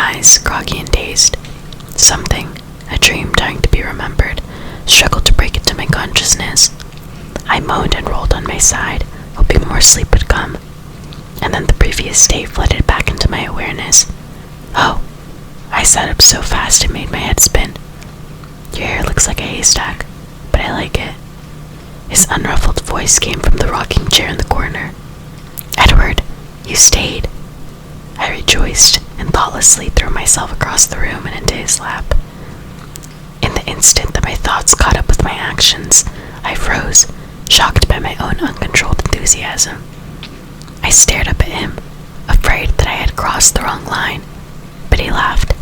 eyes groggy and dazed. Something, a dream dying to be remembered, struggled to break into my consciousness. I moaned and rolled on my side, hoping more sleep would come. And then the previous day flooded back into my awareness. Oh, I sat up so fast it made my head spin. Your hair looks like a haystack, but I like it. His unruffled voice came from the rocking chair in the corner. Edward, you stayed. I rejoiced and thoughtlessly threw myself across the room and into his lap. In the instant that my thoughts caught up with my actions, I froze, shocked by my own uncontrolled enthusiasm. I stared up at him, afraid that I had crossed the wrong line, but he laughed.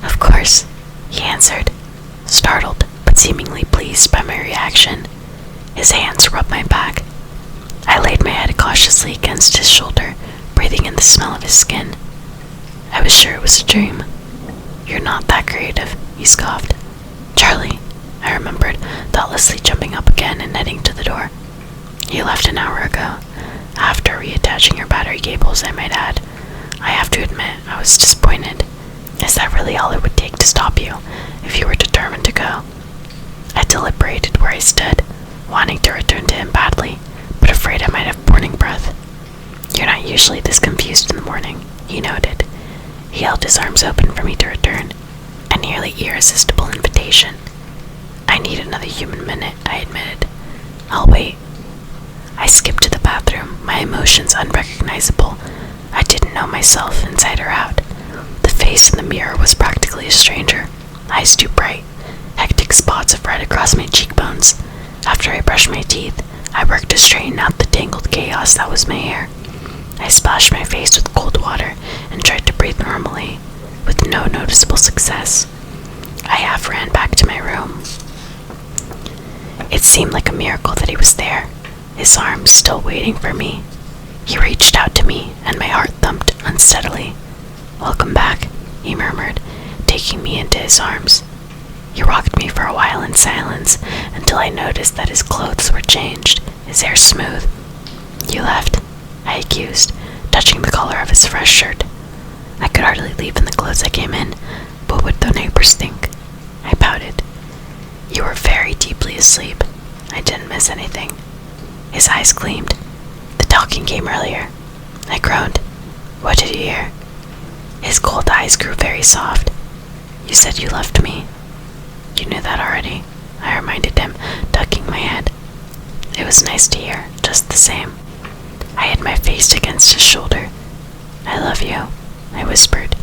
Of course, he answered, startled but seemingly pleased by my reaction. His hands rubbed my back. I laid my head cautiously against his shoulder, breathing in the smell of his skin. I was sure it was a dream. You're not that creative, he scoffed. Charlie, I remembered, thoughtlessly jumping up again and heading to the door. You left an hour ago. After reattaching your battery cables, I might add. I have to admit, I was disappointed. Is that really all it would take to stop you, if you were determined to go? I deliberated where I stood, wanting to return to him badly, but afraid I might have morning breath. You're not usually this confused in the morning, he noted. He held his arms open for me to return, a nearly irresistible invitation. I need another human minute, I admitted. I'll wait. I skipped to the bathroom, my emotions unrecognizable. I didn't know myself inside or out. The face in the mirror was practically a stranger, eyes too bright, hectic spots of red across my cheekbones. After I brushed my teeth, I worked to straighten out the tangled chaos that was my hair. I splashed my face with cold water and tried to breathe normally, with no noticeable success. I half ran back to my room. It seemed like a miracle that he was there, his arms still waiting for me. He reached out to me, and my heart thumped unsteadily. Welcome back, he murmured, taking me into his arms. He rocked me for a while in silence, until I noticed that his clothes were changed, his hair smooth. You left, I accused, touching the collar of his fresh shirt. I could hardly leave in the clothes I came in. What would the neighbors think? I pouted. You were very deeply asleep. I didn't miss anything. His eyes gleamed. The talking came earlier. I groaned. What did you hear? His cold eyes grew very soft. You said you left me. You knew that already, I reminded him, ducking my head. It was nice to hear, just the same. I hid my face against his shoulder. I love you, I whispered.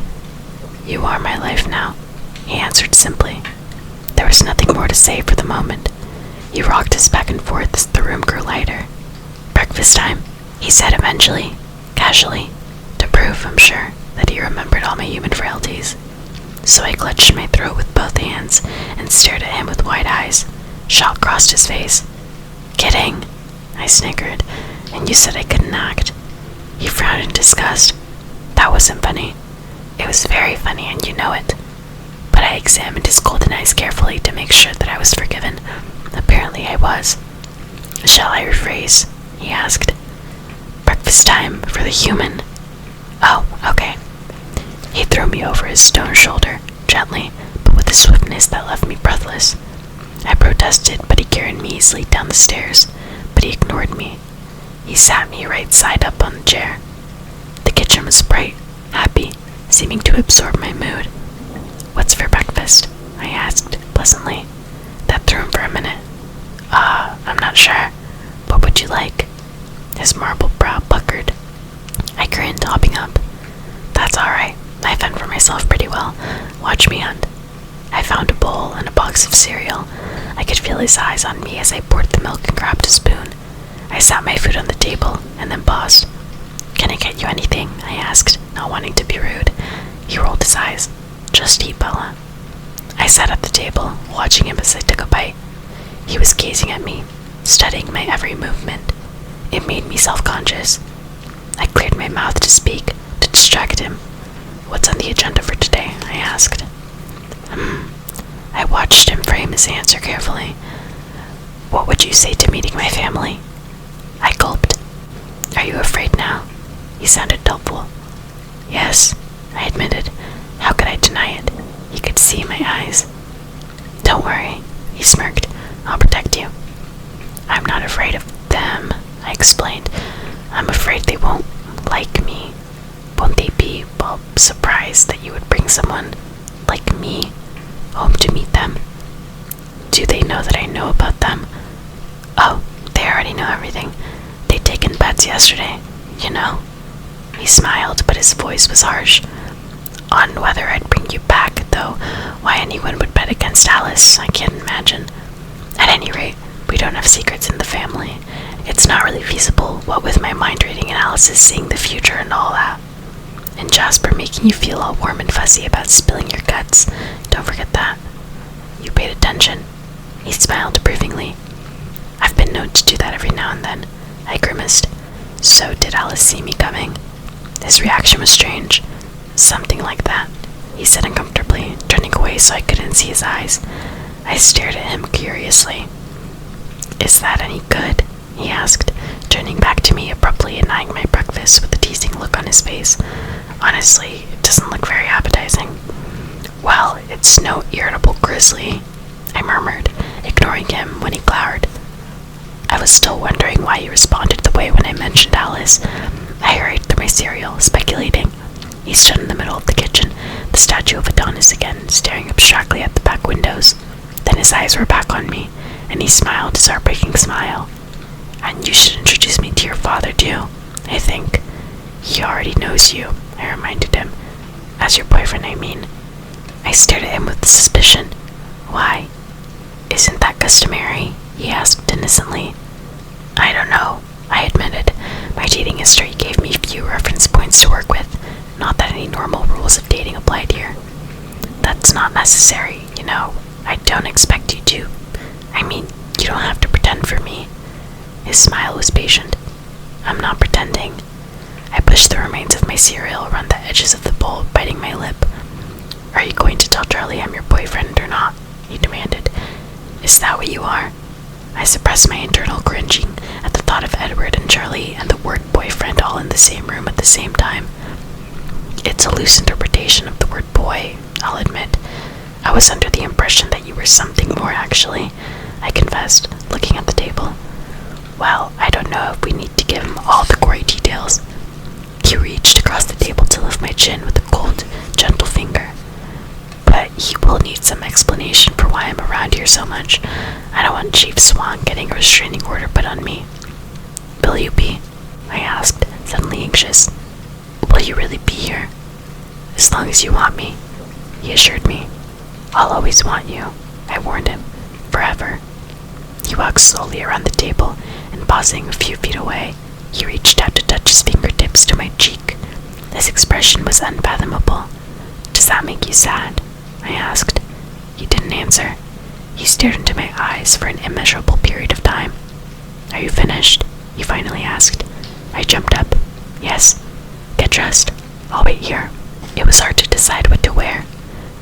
You are my life now, he answered simply. There was nothing more to say for the moment. He rocked us back and forth as the room grew lighter. Breakfast time, he said eventually, casually, to prove, I'm sure, that he remembered all my human frailties. So I clutched my throat with both hands and stared at him with wide eyes. Shock crossed his face. Kidding, I snickered, and you said I couldn't act. He frowned in disgust. That wasn't funny. It was very funny, and you know it. But I examined his golden eyes carefully to make sure that I was forgiven. Apparently I was. Shall I rephrase? He asked. Breakfast time for the human. Oh, okay. He threw me over his stone shoulder, gently, but with a swiftness that left me breathless. I protested, but he carried me easily down the stairs, but he ignored me. He sat me right side up on the chair. The kitchen was bright, happy, seeming to absorb my mood. What's for breakfast? I asked, pleasantly. That threw him for a minute. I'm not sure. What would you like? His marble brow puckered. I grinned, hopping up. That's alright. I fend for myself pretty well. Watch me hunt. I found a bowl and a box of cereal. I could feel his eyes on me as I poured the milk and grabbed a spoon. I sat my food on the table and then paused. Can I get you anything? I asked, not wanting to be rude. He rolled his eyes. Just eat, Bella. I sat at the table, watching him as I took a bite. He was gazing at me, studying my every movement. It made me self-conscious. I cleared my mouth to speak, to distract him. What's on the agenda for today? I asked. I watched him frame his answer carefully. What would you say to meeting my family? I gulped. Are you afraid now? He sounded doubtful. Yes, I admitted, How could I deny it? He could see my eyes. Don't worry, he smirked. I'll protect you. I'm not afraid of them, I explained. I'm afraid they won't like me. Won't they be, well, surprised that you would bring someone like me home to meet them? Do they know that I know about them? Oh, they already know everything. They'd taken bets yesterday, you know? He smiled, but his voice was harsh. On whether I'd bring you back, though, why anyone would bet against Alice, I can't imagine. At any rate, we don't have secrets in the family. It's not really feasible, what with my mind reading and Alice's seeing the future and all that. And Jasper making you feel all warm and fuzzy about spilling your guts. Don't forget that. You paid attention. He smiled approvingly. I've been known to do that every now and then. I grimaced. So did Alice see me coming? His reaction was strange. Something like that, he said uncomfortably, turning away so I couldn't see his eyes. I stared at him curiously. Is that any good? He asked, turning back to me abruptly and eyeing my breakfast with a teasing look on his face. Honestly, it doesn't look very appetizing. Well, it's no irritable grizzly, I murmured, ignoring him when he glowered. I was still wondering why he responded the way when I mentioned Alice. I hurried through my cereal, speculating. He stood in the middle of the kitchen, the statue of Adonis again, staring abstractly at the back windows. Then his eyes were back on me, and he smiled his heartbreaking smile. And you should introduce me to your father, too, I think. He already knows you, I reminded him. As your boyfriend, I mean. I stared at him with suspicion. Why? Isn't that customary? He asked innocently. I don't know, I admitted. My dating history gave me few reference points to work with. Not that any normal rules of dating applied here. That's not necessary, you know. I don't expect you to. I mean, you don't have to pretend for me. His smile was patient. I'm not pretending. I pushed the remains of my cereal around the edges of the bowl, biting my lip. Are you going to tell Charlie I'm your boyfriend or not? He demanded. Is that what you are? I suppressed my internal cringing at the thought of Edward and Charlie and the word boyfriend all in the same room at the same time. It's a loose interpretation of the word boy, I'll admit. I was under the impression that you were something more, actually, I confessed, looking at the table. Well, I don't know if we need to give him all the gory details. He reached across the table to lift my chin with a cold, gentle finger. But he will need some explanation for why I'm around here so much. I don't want Chief Swan getting a restraining order put on me. Will you be? I asked, suddenly anxious. Will you really be here? As long as you want me, he assured me. I'll always want you, I warned him. Forever. He walked slowly around the table, and pausing a few feet away, he reached out to touch his fingertips to my cheek. His expression was unfathomable. Does that make you sad? I asked. He didn't answer. He stared into my eyes for an immeasurable period of time. Are you finished? He finally asked. I jumped up. Yes. Get dressed. I'll wait here. It was hard to decide what to wear.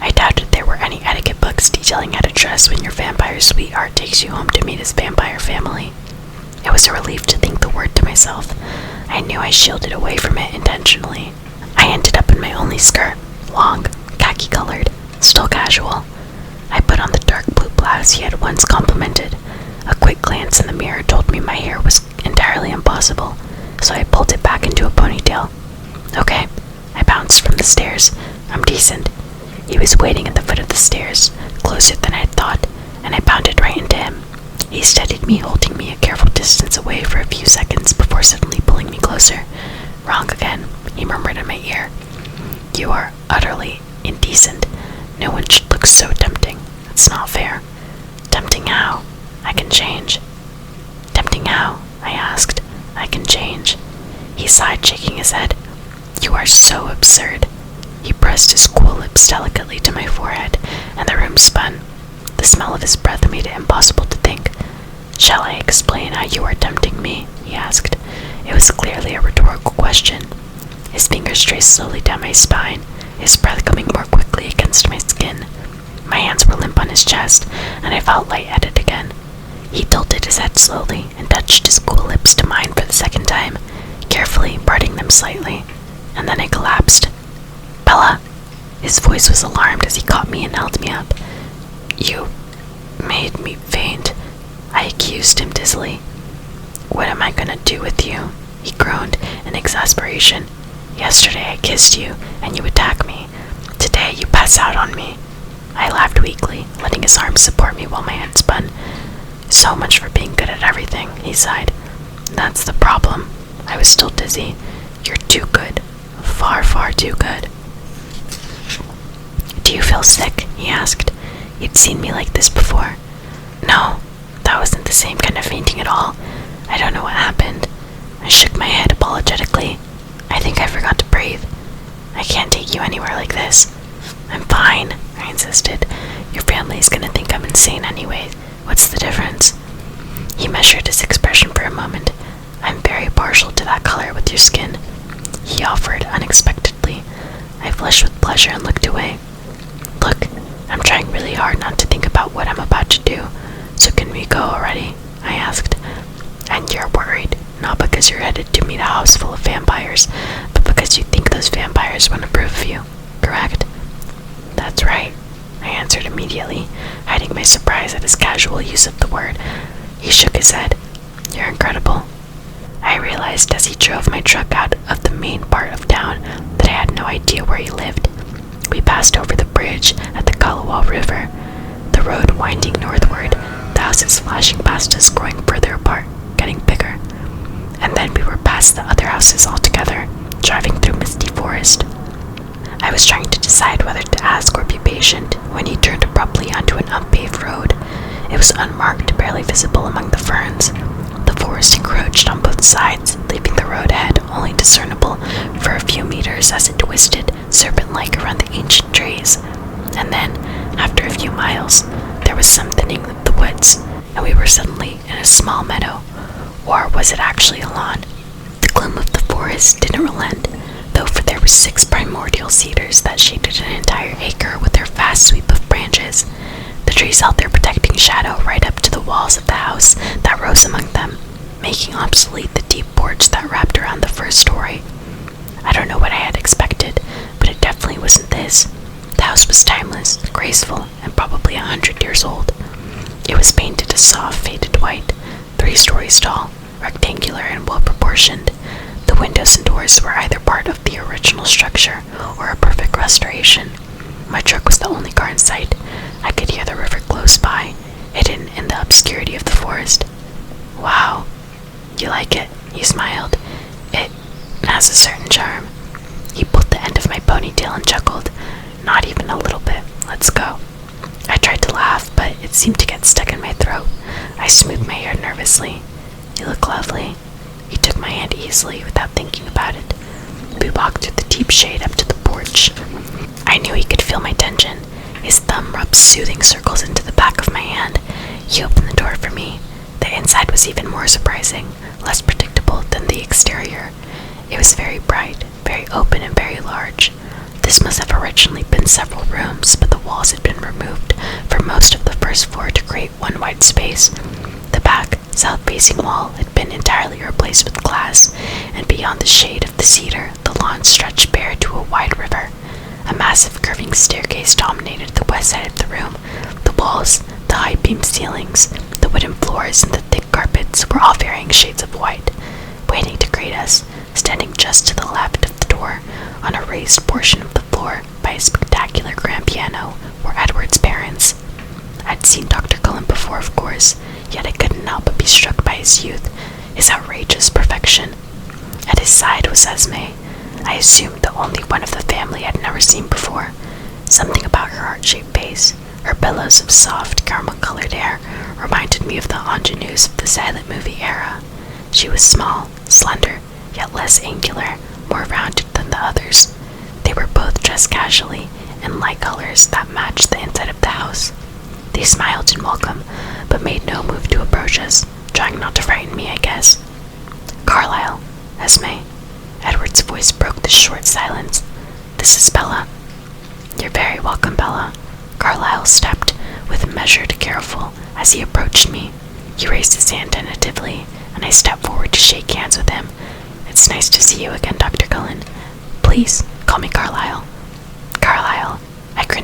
I doubted there were any etiquette books detailing how to dress when your vampire sweetheart takes you home to meet his vampire family. It was a relief to think the word to myself. I knew I shielded away from it intentionally. I ended up in my only skirt, long, khaki-colored, still casual. I put on the dark blue blouse he had once complimented. A quick glance in the mirror told me my hair was entirely impossible, so I pulled it back into a ponytail. Okay, I bounced from the stairs. I'm decent. He was waiting at the foot of the stairs, closer than I had thought, and I bounded right into him. He steadied me, holding me a careful distance away for a few seconds before suddenly pulling me closer. Wrong again, he murmured in my ear. You are utterly indecent. No one should look so tempting. It's not fair. Tempting how? I can change. Tempting how? I asked. I can change. He sighed, shaking his head. You are so absurd. He pressed his cool lips delicately to my forehead, and the room spun. The smell of his breath made it impossible to think. Shall I explain how you are tempting me? He asked. It was clearly a rhetorical question. His fingers traced slowly down my spine, his breath coming more quickly against my skin. My hands were limp on his chest, and I felt lightheaded again. He tilted his head slowly and touched his cool lips to mine for the second time, carefully parting them slightly, and then I collapsed. Bella! His voice was alarmed as he caught me and held me up. "You made me faint," I accused him dizzily. "What am I gonna do with you?" he groaned in exasperation. "Yesterday I kissed you, and you attack me. Today you pass out on me." I laughed weakly, letting his arms support me while my head spun. "So much for being good at everything," he sighed. "That's the problem." I was still dizzy. "You're too good. Far, far too good." "Do you feel sick?" he asked. He'd seen me like this before. "No, that wasn't the same kind of fainting at all. I don't know what happened." I shook my head apologetically. "I think I forgot to breathe. I can't take you anywhere like this." "I'm fine," I insisted. "Your family's gonna think I'm insane anyway. What's the difference?" He measured his expression for a moment. "I'm very partial to that color with your skin," he offered unexpectedly. I flushed with pleasure and looked away. "Look, I'm trying really hard not to think about what I'm about to do, so can we go already?" I asked. "And you're worried, not because you're headed to meet a house full of vampires, but because you think those vampires want to approve of you, correct?" "That's right," I answered immediately, hiding my surprise at his casual use of the word. He shook his head. "You're incredible." I realized as he drove my truck out of the main part of town that I had no idea where he lived. We passed over the bridge at the Kalawao River, the road winding northward, the houses flashing past us growing further apart, getting bigger. And then we were past the other houses altogether, driving through misty forest. I was trying to decide whether to ask or be patient when he turned abruptly onto an unpaved road. It was unmarked, barely visible among the ferns. The forest encroached on both sides, leaving the road ahead only discernible for a few meters as it twisted serpent-like around the ancient trees. And then, after a few miles, there was some thinning of the woods, and we were suddenly in a small meadow. Or was it actually a lawn? The gloom of the forest didn't relent, though, for there were 6 primordial cedars that shaded an entire acre with their vast sweep of branches. The trees held their protecting shadow right up to the walls of the house that rose among them, making obsolete the deep porch that wrapped around the first story. I don't know what I had expected, but it definitely wasn't this. The house was timeless, graceful, and probably 100 years old. It was painted a soft, faded white, 3 stories tall, rectangular and well-proportioned. The windows and doors were either part of the original structure or a perfect restoration. My truck was the only car in sight. I could hear the river close by, hidden in the obscurity of the forest. "Wow, you like it?" he smiled. "It has a certain charm." He pulled the end of my ponytail and chuckled. "Not even a little bit. Let's go." I tried to laugh, but it seemed to get stuck in my throat. I smoothed my hair nervously. "You look lovely." He took my hand easily without thinking about it. We walked through the deep shade up to the porch. I knew he could feel my tension. His thumb rubbed soothing circles into the back of my hand. He opened the door for me. The inside was even more surprising, less predictable than the exterior. It was very bright, very open, and very large. This must have originally been several rooms, but the walls had been removed for most of the first floor to create one wide space. The back, south-facing wall had been entirely replaced with glass, and beyond the shade of the cedar, the lawn stretched bare to a wide river. A massive curving staircase dominated the west side of the room. The walls, the high-beam ceilings, the wooden floors, and the thick carpets were all varying shades of white. Waiting to greet us, standing just to the left of the door, on a raised portion of the floor by a spectacular grand piano, were Edward's parents. I'd seen Dr. Cullen before, of course, yet I couldn't help but be struck by his youth, his outrageous perfection. At his side was Esme. I assumed the only one of the family I'd never seen before. Something about her heart-shaped face, her billows of soft, caramel-colored hair, reminded me of the ingenues of the silent movie era. She was small, slender, yet less angular, more rounded than the others. They were both dressed casually, in light colors that matched the inside of the house. They smiled in welcome, but made no move to approach us, trying not to frighten me, I guess. "Carlyle, Esme." Edward's voice broke the short silence. "This is Bella." "You're very welcome, Bella." Carlyle stepped with measured careful as he approached me. He raised his hand tentatively, and I stepped forward to shake hands with him. "It's nice to see you again, Dr. Cullen. Please, call me Carlyle." "Carlyle,"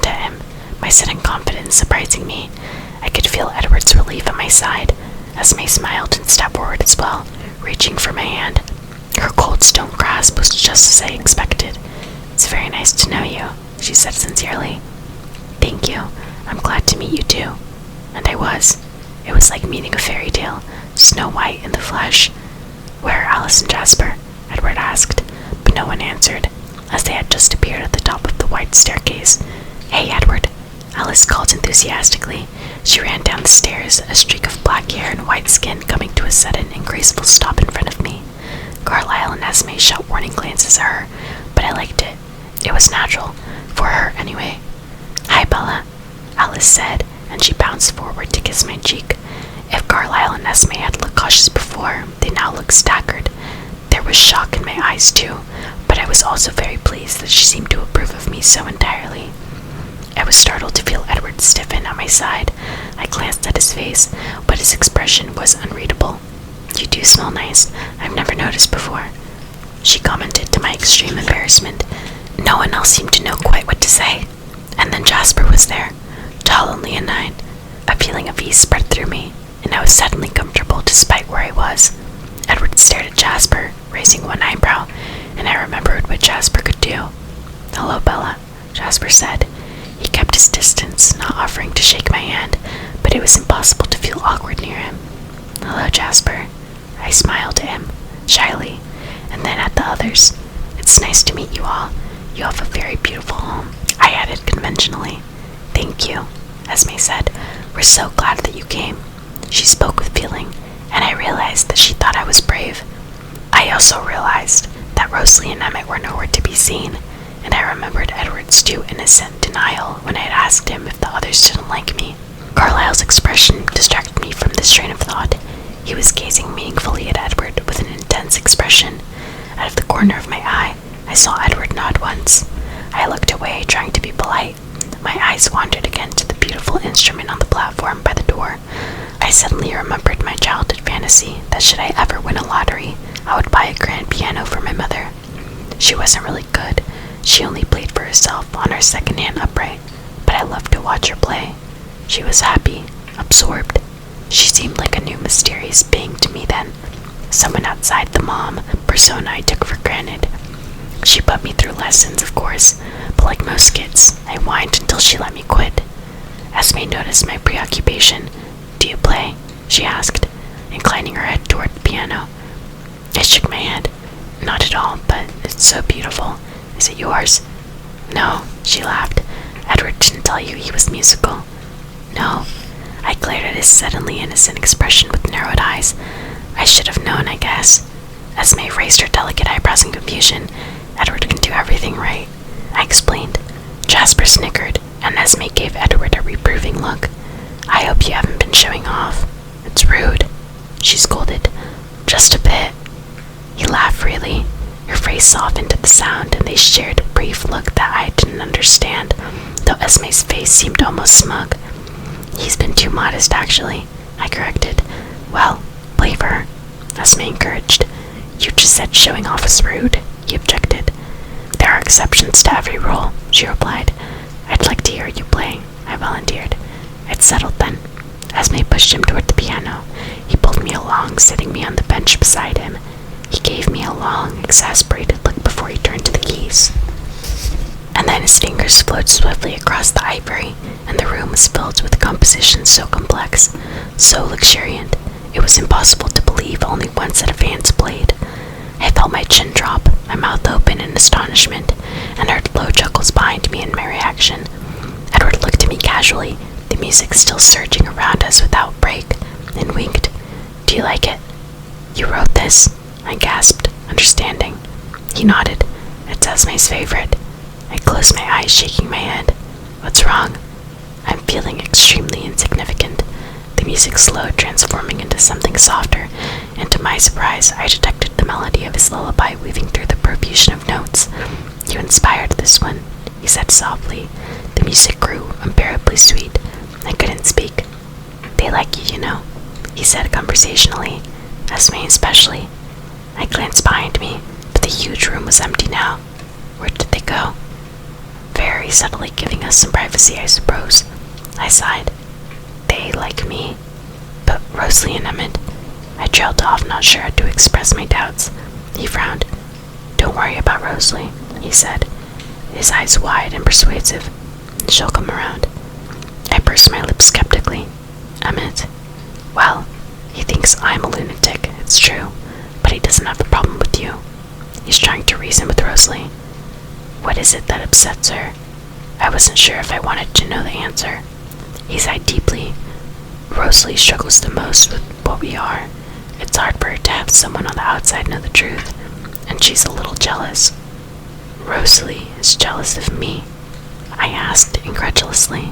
frowned at him, my sudden confidence surprising me. I could feel Edward's relief at my side. Esme smiled and stepped forward as well, reaching for my hand. Her cold stone grasp was just as I expected. "It's very nice to know you," she said sincerely. "Thank you. I'm glad to meet you too." And I was. It was like meeting a fairy tale, Snow White in the flesh. "Where are Alice and Jasper?" Edward asked, but no one answered, as they had just appeared at the top of the white staircase. "Hey, Edward," Alice called enthusiastically. She ran down the stairs, a streak of black hair and white skin coming to a sudden and graceful stop in front of me. Carlisle and Esme shot warning glances at her, but I liked it. It was natural, for her anyway. "Hi, Bella," Alice said, and she bounced forward to kiss my cheek. If Carlisle and Esme had looked cautious before, they now looked staggered. There was shock in my eyes too, but I was also very pleased that she seemed to approve of me so entirely. I was startled to feel Edward stiffen at my side. I glanced at his face, but his expression was unreadable. "You do smell nice. I've never noticed before," she commented to my extreme embarrassment. No one else seemed to know quite what to say. And then Jasper was there, tall and leonine. A feeling of ease spread through me, and I was suddenly comfortable despite where I was. Edward stared at Jasper, raising one eyebrow, and I remembered what Jasper could do. "Hello, Bella," Jasper said. He kept his distance, not offering to shake my hand, but it was impossible to feel awkward near him. "Hello, Jasper." I smiled at him, shyly, and then at the others. "It's nice to meet you all. You have a very beautiful home," I added conventionally. "Thank you," Esme said. "We're so glad that you came." She spoke with feeling, and I realized that she thought I was brave. I also realized that Rosalie and Emmett were nowhere to be seen, and I remembered Edward's too innocent denial when I had asked him if the others didn't like me. Carlisle's expression distracted me from this train of thought. He was gazing meaningfully at Edward with an intense expression. Out of the corner of my eye, I saw Edward nod once. I looked away, trying to be polite. My eyes wandered again to the beautiful instrument on the platform by the door. I suddenly remembered my childhood fantasy that should I ever win a lottery, I would buy a grand piano for my mother. She wasn't really good. She only played for herself on her second-hand upright, but I loved to watch her play. She was happy, absorbed. She seemed like a new mysterious being to me then, someone outside the mom persona I took for granted. She put me through lessons, of course, but like most kids, I whined until she let me quit. Esme noticed my preoccupation. "Do you play?" she asked, inclining her head toward the piano. I shook my head. "Not at all, but it's so beautiful. Is it yours?" "No," she laughed. "Edward didn't tell you he was musical." "No." I glared at his suddenly innocent expression with narrowed eyes. I should have known, I guess. Esme raised her delicate eyebrows in confusion. "Edward can do everything right," I explained. Jasper snickered, and Esme gave Edward a reproving look. "I hope you haven't been showing off. It's rude," she scolded. "Just a bit." He laughed freely. Her face softened at the sound, and they shared a brief look that I didn't understand, though Esme's face seemed almost smug. "He's been too modest, actually," I corrected. "Well, play for her," Esme encouraged. "You just said showing off is rude," he objected. "There are exceptions to every rule," she replied. "I'd like to hear you play," I volunteered. "It's settled then." Esme pushed him toward the piano. He pulled me along, sitting me on the bench beside him. He gave me a long, exasperated look before he turned to the keys. And then his fingers flowed swiftly across the ivory, and the room was filled with compositions so complex, so luxuriant, it was impossible to believe only one set of hands played. I felt my chin drop, my mouth open in astonishment, and heard low chuckles behind me in my reaction. Edward looked at me casually, the music still surging around us without break, and winked. "Do you like it?" "You wrote this?" I gasped, understanding. He nodded. "It's Esme's favorite." I closed my eyes, shaking my head. "What's wrong?" "I'm feeling extremely insignificant." The music slowed, transforming into something softer, and to my surprise, I detected the melody of his lullaby weaving through the profusion of notes. "You inspired this one," he said softly. The music grew unbearably sweet. I couldn't speak. "They like you, you know," he said conversationally. "Esme especially." I glanced behind me, but the huge room was empty now. Where did they go? Very very subtly giving us some privacy, I suppose. I sighed. They like me. But Rosalie and Emmett. I trailed off, not sure how to express my doubts. He frowned. Don't worry about Rosalie, he said, his eyes wide and persuasive. She'll come around. I pursed my lips skeptically. Emmett. Well, he thinks I'm a lunatic, it's true, but he doesn't have a problem with you. He's trying to reason with Rosalie. What is it that upsets her? I wasn't sure if I wanted to know the answer. He sighed deeply. Rosalie struggles the most with what we are. It's hard for her to have someone on the outside know the truth, and she's a little jealous. Rosalie is jealous of me? I asked incredulously.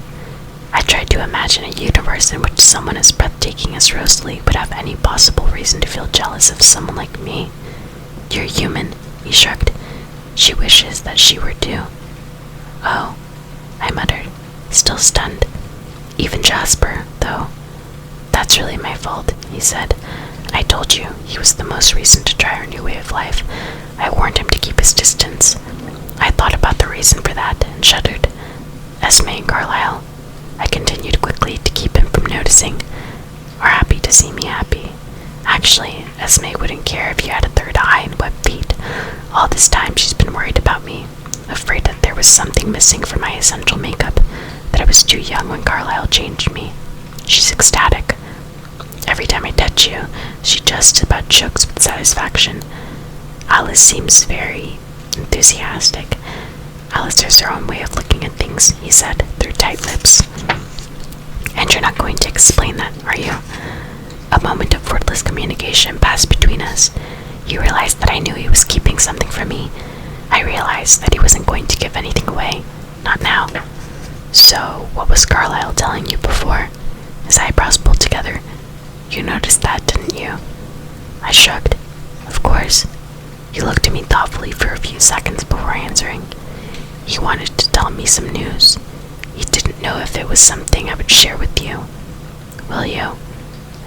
I tried to imagine a universe in which someone as breathtaking as Rosalie would have any possible reason to feel jealous of someone like me. You're human, he shrugged. She wishes that she were too. Oh, I muttered, still stunned. Even Jasper, though. That's really my fault, he said. I told you he was the most reason to try our new way of life. I warned him to keep his distance. I thought about the reason for that and shuddered. Esme and Carlisle, I continued quickly to keep him from noticing, are happy to see me happy. Actually, Esme wouldn't care if you had a third eye and webbed feet. All this time she's been worried about me, afraid that there was something missing from my essential makeup, that I was too young when Carlisle changed me. She's ecstatic. Every time I touch you, she just about chokes with satisfaction. Alice seems very enthusiastic. Alice has her own way of looking at things, he said, through tight lips. And you're not going to explain that, are you? A moment of wordless communication passed between us. He realized that I knew he was keeping something from me. I realized that he wasn't going to give anything away. Not now. So, what was Carlisle telling you before? His eyebrows pulled together. You noticed that, didn't you? I shrugged. Of course. He looked at me thoughtfully for a few seconds before answering. He wanted to tell me some news. He didn't know if it was something I would share with you. Will you?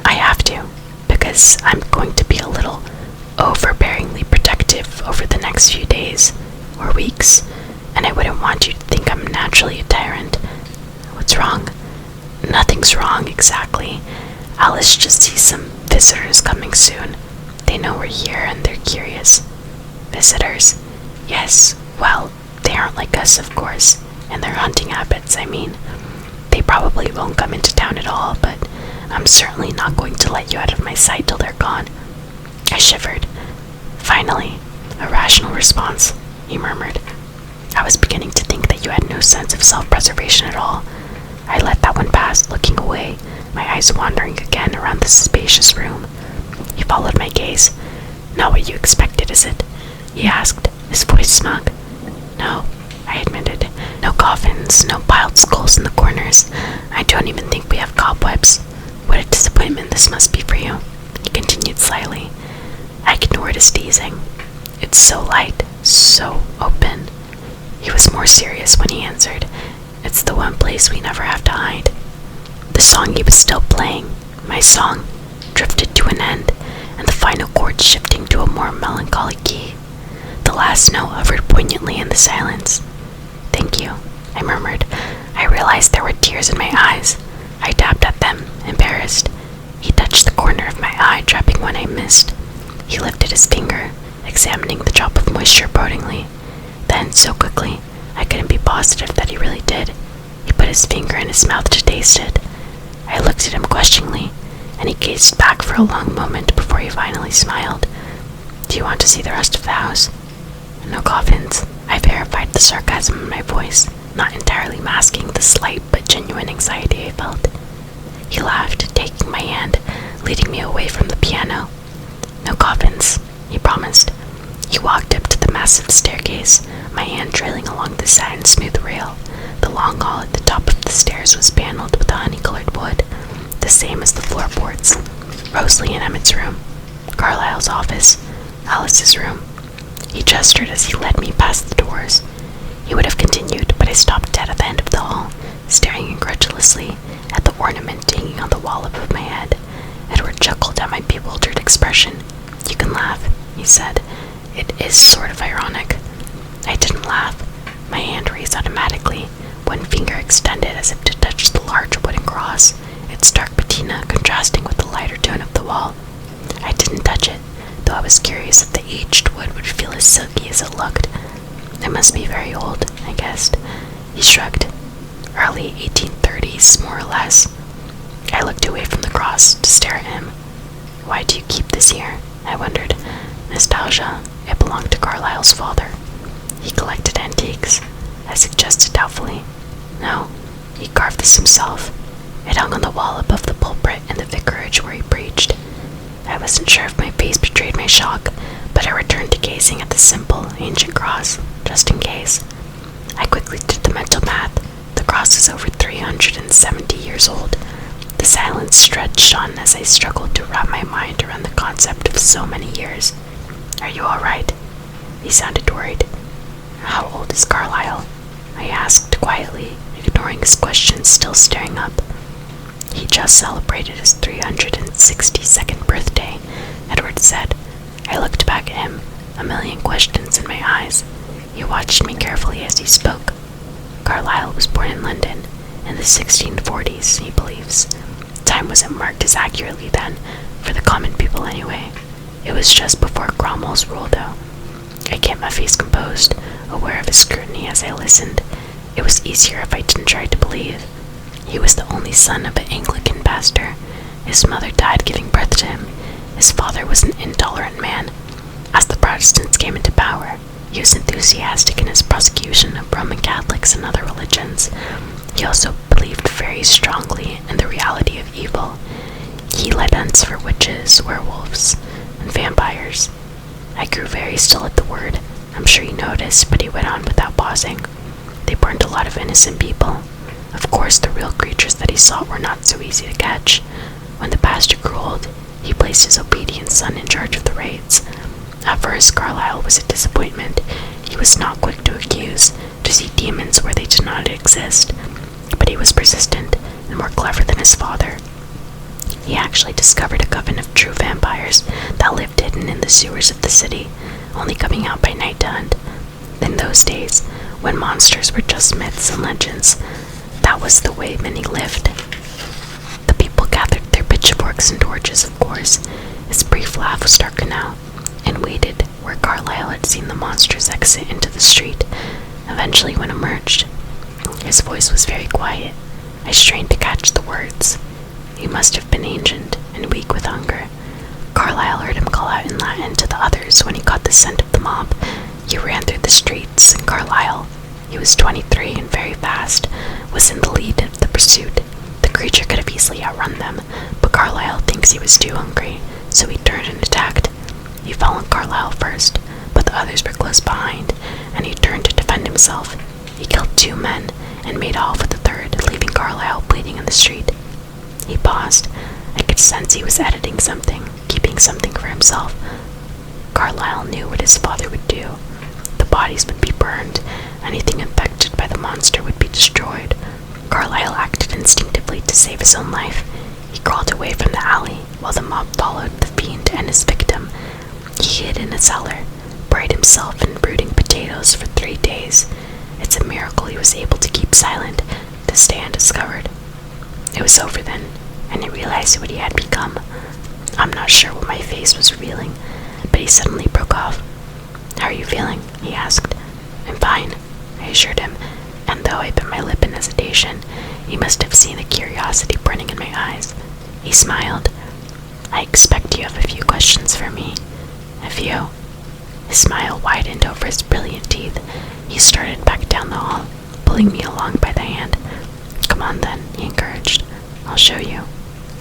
I have to, because I'm going to be a little overbearingly protective over the next few days, or weeks, and I wouldn't want you to think I'm naturally a tyrant. What's wrong? Nothing's wrong, exactly. Alice just sees some visitors coming soon. They know we're here and they're curious. Visitors? Yes, well, they aren't like us, of course, and their hunting habits, I mean. They probably won't come into town at all, but I'm certainly not going to let you out of my sight till they're gone. I shivered. Finally, a rational response, he murmured. I was beginning to think that you had no sense of self-preservation at all. I let that one pass, looking away, my eyes wandering again around the spacious room. He followed my gaze. Not what you expected, is it? He asked, his voice snug. No, I admitted. No coffins, no piled skulls in the corners. I don't even think we have cobwebs. What a disappointment this must be for you, he continued slyly. I ignored his teasing. It's so light, so open. He was more serious when he answered. It's the one place we never have to hide. The song he was still playing, my song, drifted to an end, and the final chord shifting to a more melancholy key. The last note hovered poignantly in the silence. Thank you, I murmured. I realized there were tears in my eyes. I tapped at them, embarrassed. He touched the corner of my eye, trapping one I missed. He lifted his finger, examining the drop of moisture broodingly. Then, so quickly, I couldn't be positive that he really did. He put his finger in his mouth to taste it. I looked at him questioningly, and he gazed back for a long moment before he finally smiled. Do you want to see the rest of the house? No coffins. I verified the sarcasm in my voice, not entirely masking the slight but genuine anxiety I felt. He laughed, taking my hand, leading me away from the piano. No coffins, he promised. He walked up to the massive staircase, my hand trailing along the satin-smooth rail. The long hall at the top of the stairs was paneled with honey-colored wood, the same as the floorboards. Rosalie and Emmett's room, Carlisle's office, Alice's room. He gestured as he led me past the doors. He would have continued, but I stopped dead at the end of the hall, staring incredulously at the ornament hanging on the wall above my head. Edward chuckled at my bewildered expression. You can laugh, he said. It is sort of ironic. I didn't laugh. My hand raised automatically, one finger extended as if to touch the large wooden cross, its dark patina contrasting with the lighter tone of the wall. I didn't touch it, though I was curious if the aged wood would feel as silky as it looked. It must be very old, I guessed. He shrugged. Early 1830s, more or less. I looked away from the cross to stare at him. Why do you keep this here? I wondered. Nostalgia. It belonged to Carlyle's father. He collected antiques, I suggested doubtfully. No, he carved this himself. It hung on the wall above the pulpit in the vicarage where he preached. I wasn't sure if my face betrayed my shock, but I returned to gazing at the simple, ancient cross, just in case. I quickly did the mental math. The cross is over 370 years old. The silence stretched on as I struggled to wrap my mind around the concept of so many years. Are you all right? He sounded worried. How old is Carlyle? I asked quietly, ignoring his question, still staring up. He just celebrated his 362nd birthday, Edward said. I looked back at him, a million questions in my eyes. He watched me carefully as he spoke. Carlyle was born in London in the 1640s, he believes. Time wasn't marked as accurately then, for the common people anyway. It was just before Cromwell's rule, though. I kept my face composed, aware of his scrutiny as I listened. It was easier if I didn't try to believe. He was the only son of an Anglican pastor. His mother died giving birth to him. His father was an intolerant man. As the Protestants came into power, he was enthusiastic in his prosecution of Roman Catholics and other religions. He also believed very strongly in the reality of evil. He led hunts for witches, werewolves, and vampires. I grew very still at the word. I'm sure he noticed, but he went on without pausing. They burned a lot of innocent people. Of course, the real creatures that he sought were not so easy to catch. When the pastor grew old, he placed his obedient son in charge of the raids. At first, Carlyle was a disappointment. He was not quick to accuse, to see demons where they did not exist. But he was persistent and more clever than his father. He actually discovered a coven of true vampires that lived hidden in the sewers of the city, only coming out by night to hunt. In those days, when monsters were just myths and legends, that was the way many lived. The people gathered their pitchforks and torches, of course. His brief laugh was darker now, and waited where Carlyle had seen the monsters exit into the street. Eventually, one emerged. His voice was very quiet. I strained to catch the words. He must have been ancient and weak with hunger. Carlyle heard him call out in Latin to the others when he caught the scent of the mob. He ran through the streets, and Carlyle, he was 23 and very fast, was in the lead of the pursuit. The creature could have easily outrun them, but Carlyle thinks he was too hungry, so he turned and attacked. He fell on Carlyle first, but the others were close behind, and he turned to defend himself. He killed 2 men and made off with the third, leaving Carlyle bleeding in the street. He paused. I could sense he was editing something, keeping something for himself. Carlyle knew what his father would do. The bodies would be burned. Anything infected by the monster would be destroyed. Carlyle acted instinctively to save his own life. He crawled away from the alley while the mob followed the fiend and his victim. He hid in a cellar, buried himself in brooding potatoes for 3 days. It's a miracle he was able to keep silent, to stay undiscovered. It was over then, and I realized what he had become. I'm not sure what my face was revealing, but he suddenly broke off. How are you feeling? He asked. I'm fine, I assured him, and though I bit my lip in hesitation, he must have seen the curiosity burning in my eyes. He smiled. I expect you have a few questions for me. A few. His smile widened over his brilliant teeth. He started back down the hall, pulling me along by the hand. Come on then, he encouraged. I'll show